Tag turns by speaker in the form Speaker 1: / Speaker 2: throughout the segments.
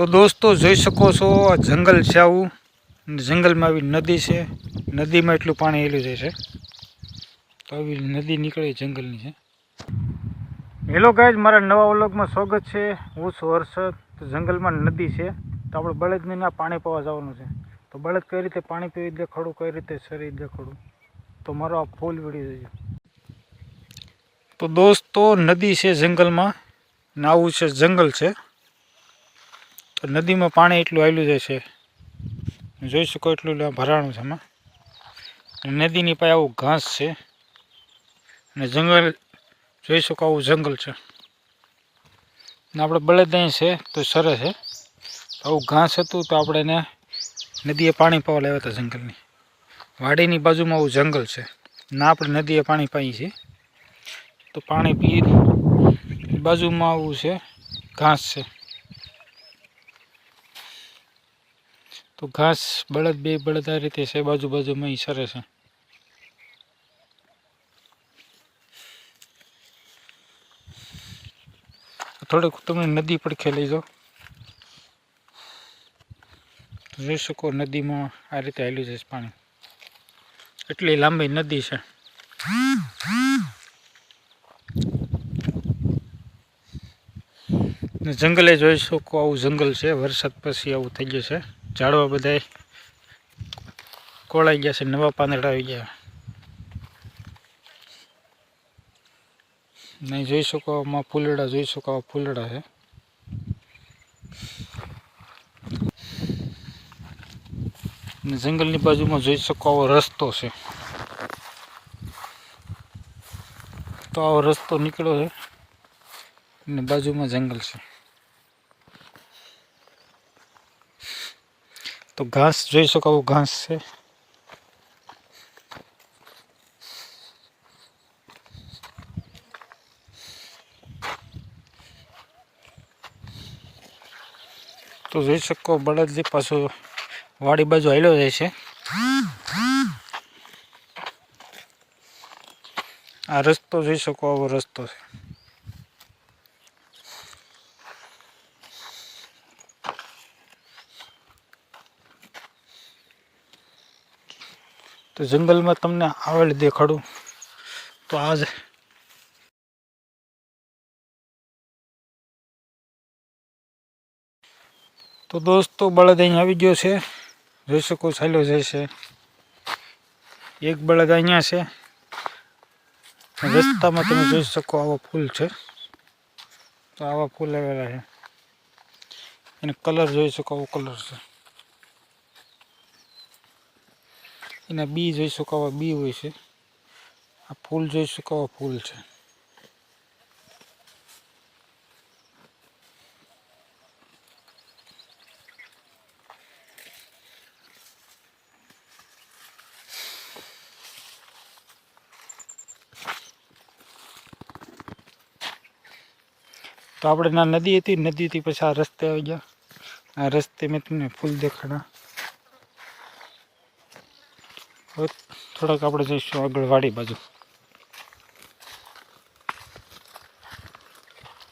Speaker 1: તો દોસ્તો જોઈ શકો છો આ જંગલ છે આવું, જંગલમાં આવી નદી છે, નદીમાં એટલું પાણી હેલું જાય છે. તો આવી નદી નીકળે જંગલની છે. હેલો ગાઈઝ, મારા નવા વ્લોગમાં સ્વાગત છે. હું છું હર્ષદ. તો જંગલમાં નદી છે, તો આપણે બળદને ના પાણી પીવા જવાનું છે. તો બળદ કઈ રીતે પાણી પીવી દેખાડું, કઈ રીતે શરીર દેખાડું, તો મારો આ ફૂલ વિડીયો જોજો. તો દોસ્તો નદી છે જંગલમાં, ને આવું છે જંગલ છે. તો નદીમાં પાણી એટલું આવેલું જાય છે, જોઈ શકો એટલું ભરાણું છે એમાં. નદીની પાસે આવું ઘાસ છે, અને જંગલ જોઈ શકો આવું જંગલ છે. ને આપણે બળદ અહીં છે તો સરસ છે. આવું ઘાસ હતું તો આપણે એને નદીએ પાણી પાવા લાવ્યા હતા જંગલની. વાડીની બાજુમાં આવું જંગલ છે, ના આપણે નદીએ પાણી પાઈએ છીએ. તો પાણી પી બાજુમાં આવું છે ઘાસ છે. તો ઘાસ બળદ બે બળદ આ રીતે છે બાજુમાં સરે છે. થોડીક તમે નદી પડખે લઈ જાઓ, જોઈ શકો નદીમાં આ રીતે હાલ્યું છે પાણી. એટલી લાંબી નદી છે. જંગલે જોઈ શકો આવું જંગલ છે. વરસાદ પછી આવું થઈ ગયું છે. ઝાડવા બધા કોળાઈ ગયા છે, નવા પાંદડા આવી ગયા. નહીં જોઈ શકો આમાં ફૂલડા, જોઈ શકો આવા ફૂલડા છે. જંગલની બાજુમાં જોઈ શકો આવો રસ્તો છે. તો આવો રસ્તો નીકળ્યો છે, અને બાજુમાં જંગલ છે. તો ઘાસ જોઈ શકો આવું ઘાસ છે. તો જોઈ શકો બળદ પાછો વાડી બાજુ હાલ્યો જાય છે. આ રસ્તો જોઈ શકો આવો રસ્તો છે. તો જંગલમાં તમને આવેલ દેખાડું તો આજ તો દોસ્તો બળદ અહીં આવી ગયો છે, જોઈ શકો ચાલ્યો જાય છે. એક બળદ અહીંયા છે. રસ્તામાં તમે જોઈ શકો આવો ફૂલ છે. તો આવા ફૂલ આવેલા છે. એને કલર જોઈ શકો આવો કલર છે. એના બી જોઈ શકો આવા બી હોય છે. આ ફૂલ જોઈ શકો આવા ફૂલ છે. તો આપણે ના નદી હતી, નદીથી પછી આ રસ્તે આવી ગયા. આ રસ્તે મેં તમને ફૂલ દેખાડા. થોડાક આપણે જઈશું આગળ વાડી બાજુ.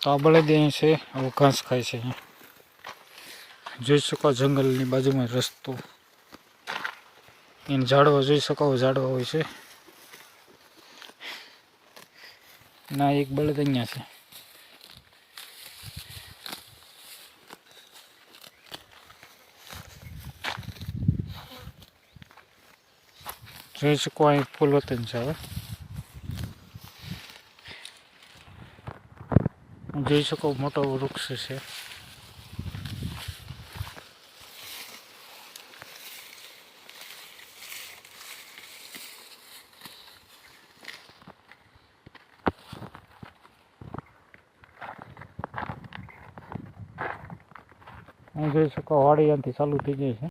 Speaker 1: તો આ બળદ અહીં છે, આવું ઘાસ ખાય છે. જોઈ શકો જંગલની બાજુમાં રસ્તો, એને ઝાડવા જોઈ શકો ઝાડવા હોય છે. ના એક બળદ અહીંયા છે. જોઈ શકો અહીં ફૂલ વતન છે. હવે જોઈ શકો મોટો વૃક્ષ છે. જોઈ શકો વાડી અહીંથી ચાલુ થઈ જાય છે.